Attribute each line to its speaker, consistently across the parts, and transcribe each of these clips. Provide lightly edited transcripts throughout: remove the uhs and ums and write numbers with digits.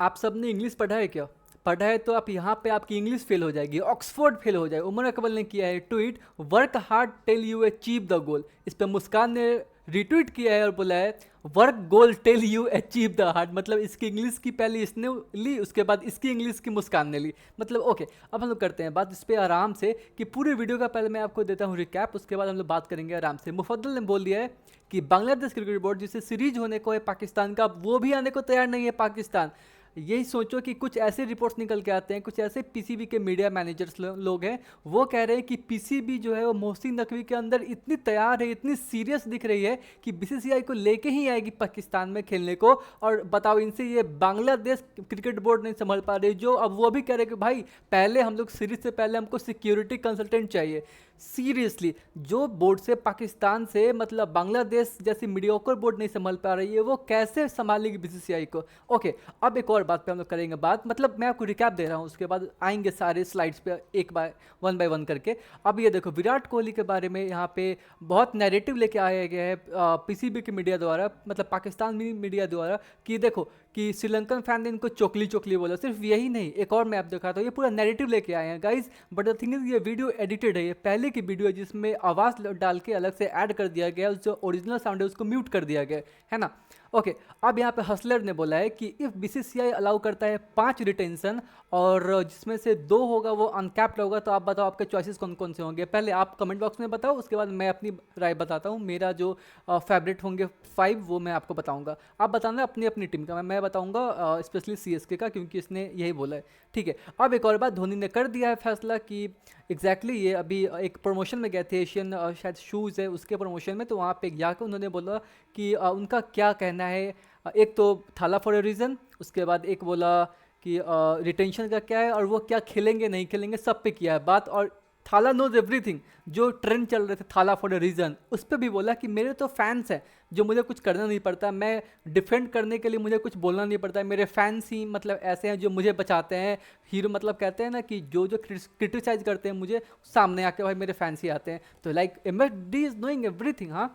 Speaker 1: आप सबने इंग्लिश पढ़ा है क्या? पढ़ा है तो आप यहाँ पे आपकी इंग्लिश फेल हो जाएगी, ऑक्सफोर्ड फेल हो जाए। उमर अकबल ने किया है tweet, work hard tell you achieve the goal. इस पे मुस्कान ने रिट्वीट किया है और बोला है work goal tell you achieve the heart. मतलब इसकी इंग्लिश की पहले इसने ली, उसके बाद इसकी इंग्लिश की मुस्कान ने ली। मतलब ओके, अब हम लोग करते हैं बात इस पर आराम से कि पूरी वीडियो का पहले मैं आपको देता हूँ रिकैप, उसके बाद हम लोग बात करेंगे आराम से। मुफद्दल ने बोल दिया है कि बांग्लादेश क्रिकेट बोर्ड जिसे सीरीज होने को है पाकिस्तान का, वो भी आने को तैयार नहीं है पाकिस्तान। यही सोचो कि कुछ ऐसे रिपोर्ट्स निकल के आते हैं, कुछ ऐसे पीसीबी के मीडिया मैनेजर्स लोग हैं, वो कह रहे हैं कि पीसीबी जो है वो मोहसिन नकवी के अंदर इतनी तैयार है, इतनी सीरियस दिख रही है कि बीसीसीआई को लेके ही आएगी पाकिस्तान में खेलने को। और बताओ, इनसे ये बांग्लादेश क्रिकेट बोर्ड नहीं संभाल पा रही, जो अब वो भी कह रहे कि भाई पहले हम लोग सीरीज से पहले हमको सिक्योरिटी कंसल्टेंट चाहिए। सीरियसली, जो बोर्ड से पाकिस्तान से मतलब बांग्लादेश जैसी मीडियोकर बोर्ड नहीं संभाल पा रही है, वो कैसे संभालेगी बीसीसीआई को? ओके, अब एक और बात पे हम लोग करेंगे बात, मतलब मैं आपको रिकैप दे रहा हूँ, उसके बाद आएंगे सारे स्लाइड्स पे एक बाय वन करके। अब ये देखो, विराट कोहली के बारे में यहाँ पे बहुत नैरेटिव लेके आया गया है पीसीबी के मीडिया द्वारा, मतलब पाकिस्तान मीडिया द्वारा, कि देखो कि श्रीलंकन फैन ने इनको चोकली चोकली बोला। सिर्फ यही नहीं, एक और मैं आप दिखाता हूँ, ये पूरा नैरेटिव लेके आए हैं guys. But the thing is, ये वीडियो एडिटेड है, ये पहले की वीडियो है जिसमें आवाज़ डाल के अलग से ऐड कर दिया गया, जो ओरिजिनल साउंड है उसको म्यूट कर दिया गया है ना। ओके, अब यहाँ पे हसलर ने बोला है कि इफ़ बीसीसीआई अलाउ करता है 5 रिटेंशन और जिसमें से 2 होगा वो अनकैप्ड होगा, तो आप बताओ आपके चॉइसेस कौन कौन से होंगे? पहले आप कमेंट बॉक्स में बताओ, उसके बाद मैं अपनी राय बताता हूँ। मेरा जो फेवरेट होंगे 5 वो मैं आपको बताऊँगा, आप बताना अपनी अपनी टीम का। मैं बताऊँगा स्पेशली सीएसके का, क्योंकि इसने यही बोला है। ठीक है, अब एक और बात, धोनी ने कर दिया है फैसला कि एग्जैक्टली ये अभी एक प्रमोशन में गए थे, एशियन शायद शूज़ है उसके प्रमोशन में, तो वहाँ पे जाकर उन्होंने बोला कि उनका क्या कहना है। एक तो थाला फॉर ए रीज़न, उसके बाद एक बोला कि रिटेंशन का क्या है और वो क्या खेलेंगे नहीं खेलेंगे, सब पे किया है बात। और थाला नोज एवरीथिंग, जो ट्रेंड चल रहे थे थाला फॉर ए रीज़न, उस पर भी बोला कि मेरे तो फैंस हैं, जो मुझे कुछ करना नहीं पड़ता, मैं डिफेंड करने के लिए मुझे कुछ बोलना नहीं पड़ता, मेरे फैंस ही मतलब ऐसे हैं जो मुझे बचाते हैं। हीरो मतलब कहते हैं ना कि जो जो क्रिटिसाइज करते हैं मुझे, सामने आके भाई मेरे फैंस ही आते हैं। तो like M S D is knowing everything. हाँ,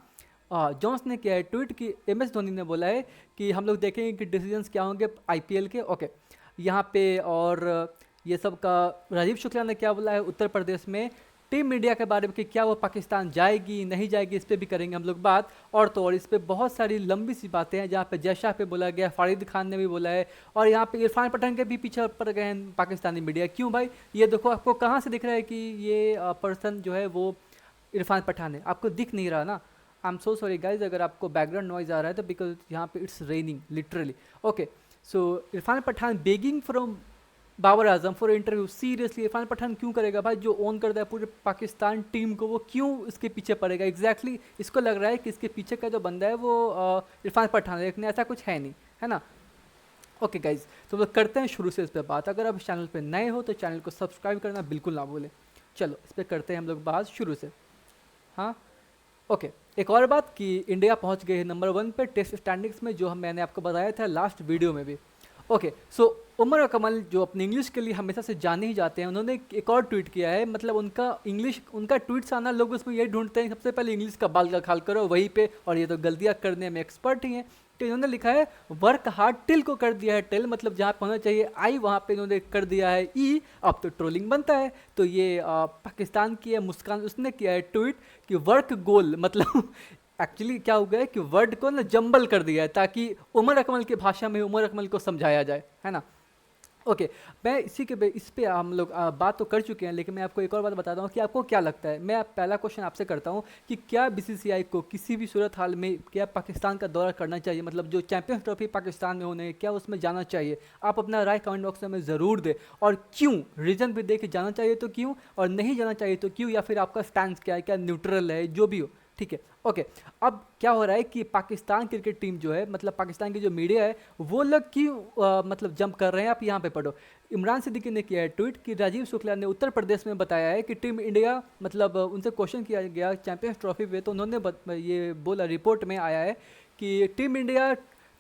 Speaker 1: जॉन्स ने किया है ट्वीट कि एम एस धोनी ने बोला है कि हम लोग देखेंगे कि डिसीजंस क्या होंगे आईपीएल के। ओके, यहाँ पे और ये सब का राजीव शुक्ला ने क्या बोला है उत्तर प्रदेश में टीम इंडिया के बारे में कि क्या वो पाकिस्तान जाएगी नहीं जाएगी, इस पर भी करेंगे हम लोग बात। और तो और इस पर बहुत सारी लंबी सी बातें हैं, जहाँ पे जयशाह पे बोला गया, फारिद खान ने भी बोला है, और यहाँ पे इरफान पठान के भी पीछे पड़ गए हैं पाकिस्तानी मीडिया। क्यों भाई? ये देखो, आपको कहाँ से दिख रहा है कि ये पर्सन जो है वो इरफान पठान है? आपको दिख नहीं रहा ना? I am so sorry guys, अगर आपको बैकग्राउंड नॉइज आ रहा है तो बिकॉज यहाँ पे it's raining literally. Okay, so Irfan Pathan begging from Babar Azam for interview. Seriously, Irfan Pathan क्यों करेगा भाई? जो ओन करता है पूरे पाकिस्तान टीम को, वो क्यों इसके पीछे पड़ेगा? एग्जैक्टली इसको लग रहा है कि इसके पीछे का जो बंदा है वो इरफान पठान है, लेकिन ऐसा कुछ है नहीं, है ना। ओके गाइज, तो लोग करते हैं शुरू से इस पर बात। अगर आप इस चैनल पर नए हो तो चैनल को सब्सक्राइब करना बिल्कुल ना भूलें। चलो इस पर करते हैं हम लोग बात शुरू से। हाँ, ओके, एक और बात कि इंडिया पहुंच गई है नंबर 1 पे टेस्ट स्टैंडिंग्स में, जो मैंने आपको बताया था लास्ट वीडियो में भी। ओके, सो उमर अकमल जो अपनी इंग्लिश के लिए हमेशा से जाने ही जाते हैं, उन्होंने एक और ट्वीट किया है। मतलब उनका इंग्लिश, उनका ट्वीट्स आना लोग उसमें यही ढूंढते हैं सबसे पहले इंग्लिश का बाल का खाल करो वहीं पे, और ये तो गलतियाँ करने में एक्सपर्ट ही हैं। तो इन्होंने लिखा है वर्क हार्ड टिल को कर दिया है टेल, मतलब जहाँ पे होना चाहिए आई वहाँ पे इन्होंने कर दिया है ई। अब तो ट्रोलिंग बनता है। तो ये पाकिस्तान की है मुस्कान, उसने किया है ट्वीट कि वर्क गोल, मतलब एक्चुअली क्या हो गया है कि वर्ड को ना जंबल कर दिया है ताकि उमर अकमल की भाषा में उमर अकमल को समझाया जाए, है ना। ओके, मैं इसी के इस पे हम लोग बात तो कर चुके हैं, लेकिन मैं आपको एक और बात बताता हूँ कि आपको क्या लगता है। मैं पहला क्वेश्चन आपसे करता हूँ कि क्या बीसीसीआई को किसी भी सूरत हाल में क्या पाकिस्तान का दौरा करना चाहिए? मतलब जो चैंपियंस ट्रॉफी पाकिस्तान में होने, क्या उसमें जाना चाहिए? आप अपना राय कमेंट बॉक्स में ज़रूर दें, और क्यों, रीज़न भी दे कि जाना चाहिए तो क्यों, और नहीं जाना चाहिए तो क्यों, या फिर आपका स्टैंड क्या है, क्या न्यूट्रल है, जो भी हो। ठीक है, ओके। अब क्या हो रहा है कि पाकिस्तान क्रिकेट टीम जो है, मतलब पाकिस्तान की जो मीडिया है, वो लोग क्यों मतलब जंप कर रहे हैं? आप यहाँ पे पढ़ो। इमरान सिद्दीकी ने किया है ट्वीट कि राजीव शुक्ला ने उत्तर प्रदेश में बताया है कि टीम इंडिया, मतलब उनसे क्वेश्चन किया गया चैंपियंस ट्रॉफी पे, तो उन्होंने ये बोला, रिपोर्ट में आया है कि team India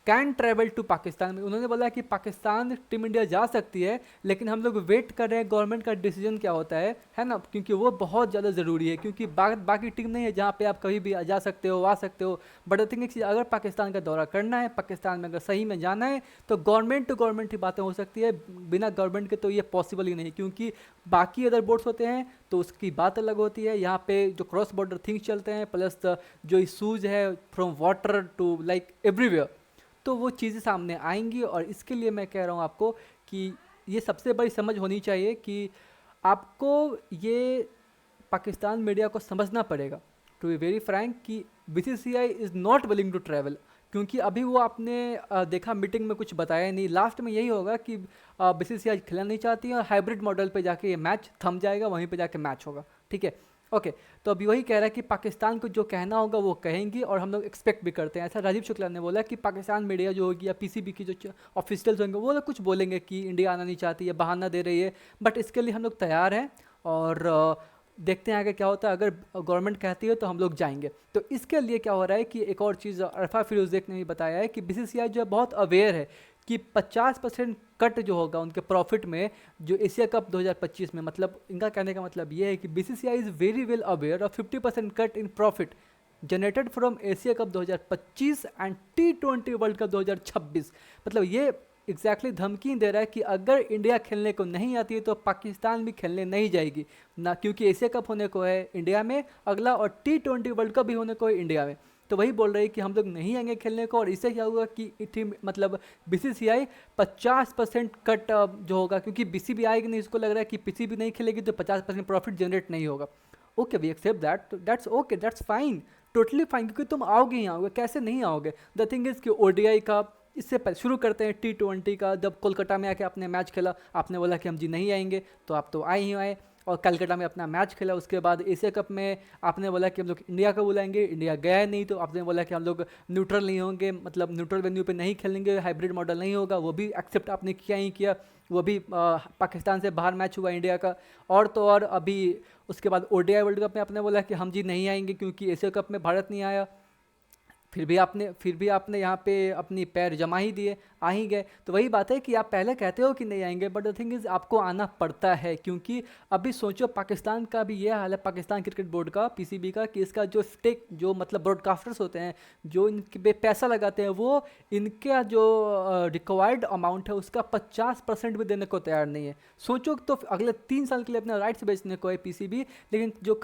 Speaker 1: can travel to Pakistan में। उन्होंने बोला कि पाकिस्तान टीम इंडिया जा सकती है, लेकिन हम लोग वेट कर रहे हैं गवर्नमेंट का डिसीजन क्या होता है ना, क्योंकि वो बहुत ज़्यादा ज़रूरी है, क्योंकि बाकी टीम नहीं है जहाँ पे आप कभी भी जा सकते हो, आ सकते हो। बट द थिंग है कि अगर पाकिस्तान का दौरा करना है, पाकिस्तान में अगर सही में जाना है, तो गवर्नमेंट टू गवर्नमेंट ही बातें हो सकती है, बिना गवर्नमेंट के तो ये पॉसिबल ही नहीं, क्योंकि बाकी अदर बोर्ड्स होते हैं तो उसकी बात अलग होती है। यहाँ पे जो क्रॉस बॉर्डर थिंग्स चलते हैं, प्लस जो इशूज़ है from water to like everywhere, तो वो चीज़ें सामने आएंगी। और इसके लिए मैं कह रहा हूँ आपको कि ये सबसे बड़ी समझ होनी चाहिए कि आपको ये पाकिस्तान मीडिया को समझना पड़ेगा, टू बी वेरी फ्रैंक, कि BCCI is not willing to travel. क्योंकि अभी वो आपने देखा मीटिंग में कुछ बताया नहीं, लास्ट में यही होगा कि बीसीसीआई खेलना नहीं चाहती है और हाइब्रिड मॉडल पे जाके ये मैच थम जाएगा, वहीं पे जाके मैच होगा, ठीक है। ओके, तो अभी वही कह रहा है कि पाकिस्तान को जो कहना होगा वो कहेंगी, और हम लोग एक्सपेक्ट भी करते हैं। ऐसा राजीव शुक्ला ने बोला कि पाकिस्तान मीडिया जो होगी या पीसीबी की जो ऑफिशियल्स होंगे वो लोग कुछ बोलेंगे कि इंडिया आना नहीं चाहती है, बहाना दे रही है, बट इसके लिए हम लोग तैयार हैं और देखते हैं आगे क्या होता है। अगर गवर्नमेंट कहती है तो हम लोग जाएंगे। तो इसके लिए क्या हो रहा है कि एक और चीज़ अरफा फिरोज़ेक ने भी बताया है कि बीसीसीआई जो है बहुत अवेयर है कि 50% कट जो होगा उनके प्रॉफिट में जो एशिया कप 2025 में, मतलब इनका कहने का मतलब ये है कि BCCI is very well aware of 50% cut in profit generated from Asia cup 2025 and T20 world cup 2026। मतलब ये एग्जैक्टली धमकी दे रहा है कि अगर इंडिया खेलने को नहीं आती है तो पाकिस्तान भी खेलने नहीं जाएगी ना, क्योंकि एशिया कप होने को है इंडिया में अगला, और T20 वर्ल्ड कप भी होने को है इंडिया में। तो वही बोल रहे हैं कि हम लोग नहीं आएंगे खेलने को, और इससे क्या होगा कि टीम मतलब बीसीसीआई 50% कट जो होगा, क्योंकि बीसीबी आएगी नहीं, इसको लग रहा है कि पीसीबी नहीं खेलेगी तो 50% प्रॉफिट जनरेट नहीं होगा। Okay, we accept that, that's okay, that's fine, totally fine, क्योंकि तुम आओगे ही आओगे, कैसे नहीं आओगे। द थिंग इज़ कि ओडीआई का इससे पहले शुरू करते हैं T20 का। जब कोलकाता में आके आपने मैच खेला, आपने बोला कि हम जी नहीं आएंगे, तो आप तो आए ही आए, और कलकत्ता में अपना मैच खेला। उसके बाद एशिया कप में आपने बोला कि हम लोग इंडिया को बुलाएंगे, इंडिया गया नहीं, तो आपने बोला कि हम लोग न्यूट्रल नहीं होंगे, मतलब न्यूट्रल वेन्यू पे नहीं खेलेंगे, हाइब्रिड मॉडल नहीं होगा, वो भी एक्सेप्ट आपने किया ही किया। वो भी पाकिस्तान से बाहर मैच हुआ इंडिया का। और तो और अभी उसके बाद ओडीआई वर्ल्ड कप में आपने बोला कि हम जी नहीं आएंगे क्योंकि एशिया कप में भारत नहीं आया, फिर भी आपने यहाँ पे अपनी पैर जमा ही दिए, आ ही गए। तो वही बात है कि आप पहले कहते हो कि नहीं आएंगे, बट द थिंग इज़ आपको आना पड़ता है, क्योंकि अभी सोचो पाकिस्तान का भी ये हाल है, पाकिस्तान क्रिकेट बोर्ड का, पीसीबी का, कि इसका जो स्टेक जो मतलब ब्रॉडकास्टर्स होते हैं जो इनके पे पैसा लगाते हैं, वो इनका जो रिक्वायर्ड अमाउंट है उसका 50% भी देने को तैयार नहीं है। सोचो तो अगले 3 साल के लिए अपना राइट्स बेचने को है पीसीबी, लेकिन जो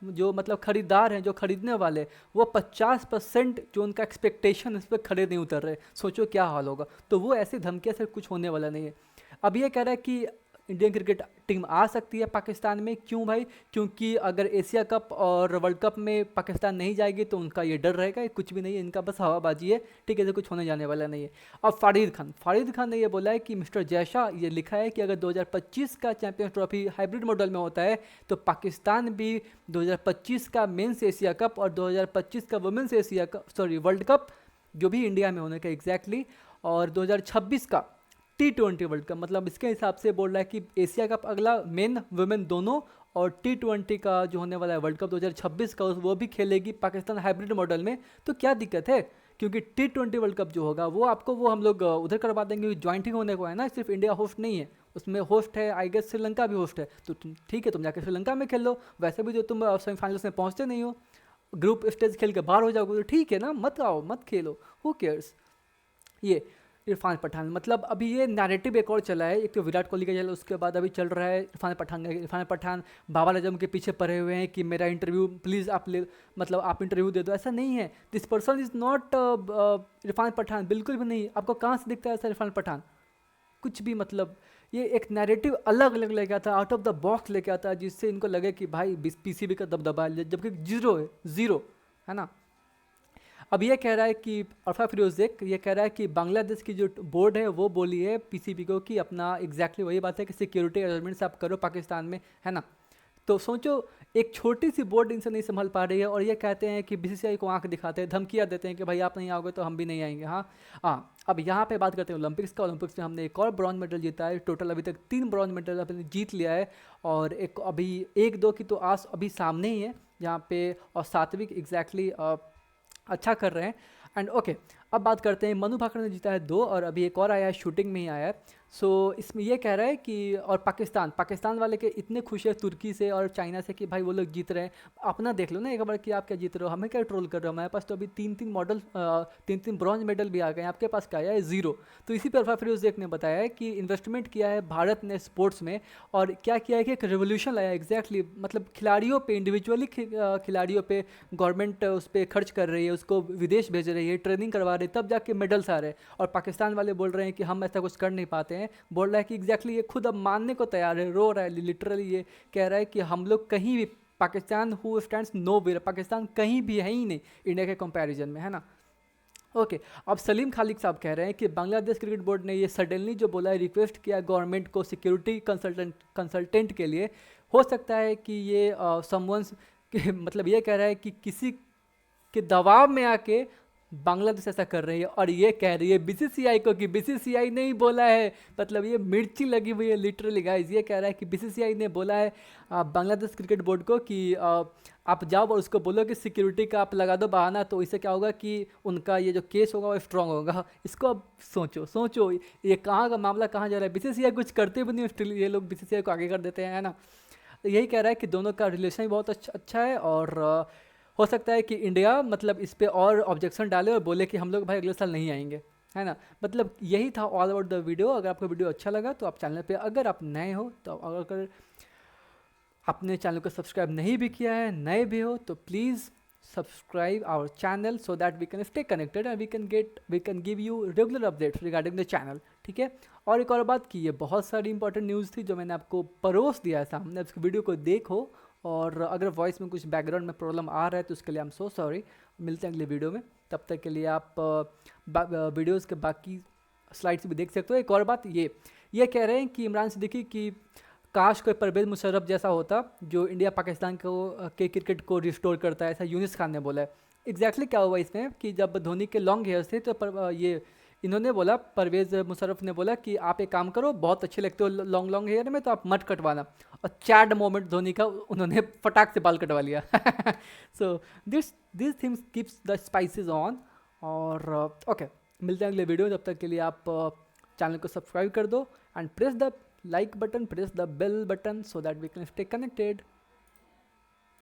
Speaker 1: जो मतलब खरीदार हैं, जो खरीदने वाले, वो 50% जो उनका एक्सपेक्टेशन इस पर खड़े नहीं उतर रहे। सोचो क्या हाल होगा। तो वो ऐसी धमकियाँ से कुछ होने वाला नहीं है। अब ये कह रहा है कि इंडियन क्रिकेट टीम आ सकती है पाकिस्तान में, क्यों भाई? क्योंकि अगर एशिया कप और वर्ल्ड कप में पाकिस्तान नहीं जाएगी तो उनका ये डर रहेगा, ये कुछ भी नहीं है, इनका बस हवाबाजी है, ठीक है, तो कुछ होने जाने वाला नहीं है। अब फारिद खान ने ये बोला है कि मिस्टर जयशाह, ये लिखा है कि अगर 2025 का चैंपियंस ट्रॉफी हाइब्रिड मॉडल में होता है तो पाकिस्तान भी 2025 का मेंस एशिया कप और 2025 का women's Asia cup world cup जो भी इंडिया में होने का एग्जैक्टली, और 2026 का T20 वर्ल्ड कप, मतलब इसके हिसाब से बोल रहा है कि एशिया कप अगला मेन वुमेन दोनों, और T20 का जो होने वाला है वर्ल्ड कप 2026 का, वो भी खेलेगी पाकिस्तान हाइब्रिड मॉडल में। तो क्या दिक्कत है? क्योंकि T20 वर्ल्ड कप जो होगा वो आपको वो हम लोग उधर करवा देंगे, ज्वाइंटिंग होने को है ना, सिर्फ इंडिया होस्ट नहीं है, उसमें होस्ट है, आई गेस श्रीलंका भी होस्ट है, तो ठीक है, तुम जाकर श्रीलंका में खेल लो। वैसे भी जो तुम सेमीफाइनल्स में पहुँचते नहीं हो, ग्रुप स्टेज खेल के बाहर हो जाओगे, तो ठीक है ना, मत आओ, मत खेलो, हु केयर्स। ये इरफान पठान, मतलब अभी ये नैरेटिव एक और चला है, एक तो विराट कोहली का चला, उसके बाद अभी चल रहा है इरफान पठान बाबर आजम के पीछे पड़े हुए हैं कि मेरा इंटरव्यू प्लीज़ आप ले, मतलब आप इंटरव्यू दे दो। ऐसा नहीं है, this person is not Irfan Pathan, बिल्कुल भी नहीं। आपको कहाँ से दिखता है ऐसा इरफान पठान? कुछ भी, मतलब ये एक नैरेटिव अलग अलग लेके आता है, आउट ऑफ द बॉक्स लेके आता है, जिससे इनको लगे कि भाई पीसीबी का दबदबा है, जबकि जीरो है ना। अब ये कह रहा है कि अरफा फिरोज़ेक ये कह रहा है कि बांग्लादेश की जो बोर्ड है वो बोली है पीसीबी को कि अपना एग्जैक्टली वही बात है कि सिक्योरिटी अरेंजमेंट्स आप करो पाकिस्तान में, है ना। तो सोचो एक छोटी सी बोर्ड इनसे नहीं संभाल पा रही है, और ये कहते हैं कि बीसीसीआई को आंख दिखाते हैं, धमकियाँ देते हैं कि भाई आप नहीं आओगे तो हम भी नहीं आएंगे। हाँ, अब यहाँ पे बात करते हैं ओलंपिक्स का। ओलंपिक्स में हमने एक और ब्रॉन्ज मेडल जीता है, टोटल अभी तक 3 ब्रॉन्ज मेडल अपने जीत लिया है, और एक अभी 1-2 की तो आस अभी सामने ही है यहाँ पे, और सात्विक एग्जैक्टली अच्छा कर रहे हैं। एंड ओके, अब बात करते हैं, मनु भाकर ने जीता है 2 और अभी एक और आया है, शूटिंग में ही आया है। सो इसमें ये कह रहा है कि, और पाकिस्तान वाले के इतने खुश है तुर्की से और चाइना से कि भाई वो लोग जीत रहे हैं। अपना देख लो ना एक बार कि आप क्या जीत रहे हो, हमें क्या ट्रोल कर रहे हो, हमारे पास तो अभी 3 ब्रॉन्ज मेडल भी आ गए हैं, आपके पास क्या है, 0। तो इसी पर फिरोज एक ने बताया है कि इन्वेस्टमेंट किया है भारत ने स्पोर्ट्स में, और क्या किया है कि एक रेवोल्यूशन लाया एग्जैक्टली, मतलब खिलाड़ियों पे इंडिविजुअली खिलाड़ियों पे गवर्नमेंट उस पर खर्च कर रही है, उसको विदेश भेज रही है, ट्रेनिंग करवा रही है, तब जाके मेडल्स आ रहे हैं। और पाकिस्तान वाले बोल रहे हैं कि हम ऐसा कुछ कर नहीं पाते हैं, बोल रहा है कि एग्जैक्टली ये खुद अब मानने को तैयार है, रो रहा है लिटरली, ये कह रहा है कि हम लोग कहीं भी, Pakistan who stands nowhere, Pakistan कहीं भी है ही नहीं इंडिया के कंपैरिजन में, है ना। ओके अब सलीम खालिक साहब कह रहे हैं कि बांग्लादेश क्रिकेट बोर्ड ने ये सडनली जो बोला है, रिक्वेस्ट किया गवर्नमेंट को सिक्योरिटी कंसल्टेंट के लिए, हो सकता है कि ये समवंस मतलब ये कह रहा है कि किसी के दबाव में आके बांग्लादेश ऐसा कर रही है, और ये कह रही है बीसीसीआई को कि बीसीसीआई ने ही बोला है, मतलब ये मिर्ची लगी हुई है लिटरली गाइस। ये कह रहा है कि बीसीसीआई ने बोला है बांग्लादेश क्रिकेट बोर्ड को कि आप जाओ और उसको बोलो कि सिक्योरिटी का आप लगा दो बहाना, तो इससे क्या होगा कि उनका ये जो केस होगा वो स्ट्रांग होगा। इसको अब सोचो ये कहाँ का मामला कहाँ जा रहा है, बीसीसीआई कुछ करते भी नहीं, स्टिल ये लोग बीसीसीआई को आगे कर देते हैं, है ना। तो यही कह रहा है कि दोनों का रिलेशन बहुत अच्छा है, और हो सकता है कि इंडिया मतलब इस पे और ऑब्जेक्शन डाले और बोले कि हम लोग भाई अगले साल नहीं आएंगे, है ना। मतलब यही था ऑल अबाउट द वीडियो। अगर आपको वीडियो अच्छा लगा तो आप चैनल पे, अगर आप नए हो तो अगर आपने चैनल को सब्सक्राइब नहीं भी किया है, नए भी हो, तो please subscribe our channel so that we can stay connected and we can give you regular updates regarding the channel, ठीक है। और एक और बात की, ये बहुत सारी इंपॉर्टेंट न्यूज़ थी जो मैंने आपको परोस दिया है सामने, अब इस वीडियो को देखो। और अगर वॉइस में कुछ बैकग्राउंड में प्रॉब्लम आ रहा है तो उसके लिए आई एम सो सॉरी। मिलते हैं अगले वीडियो में, तब तक के लिए आप वीडियोज़ के बाकी स्लाइड्स भी देख सकते हो। एक और बात, ये कह रहे हैं कि इमरान सिद्दीकी कि काश कोई परवेज़ मुशर्रफ जैसा होता जो इंडिया पाकिस्तान को के क्रिकेट को रिस्टोर करता है, ऐसा यूनिस खान ने बोला है। एग्जैक्टली क्या हुआ इसमें कि जब धोनी के लॉन्ग हेयर्स थे तो ये इन्होंने बोला, परवेज़ मुशर्रफ ने बोला कि आप एक काम करो, बहुत अच्छे लगते हो लॉन्ग हेयर में, तो आप मत कटवाना। और चैड मोमेंट धोनी का, उन्होंने फटाक से बाल कटवा लिया। So this things keeps the spices on. और ओके मिलते हैं अगले वीडियो, जब तक के लिए आप चैनल को सब्सक्राइब कर दो and press the like button, press the bell button so that we can stay connected.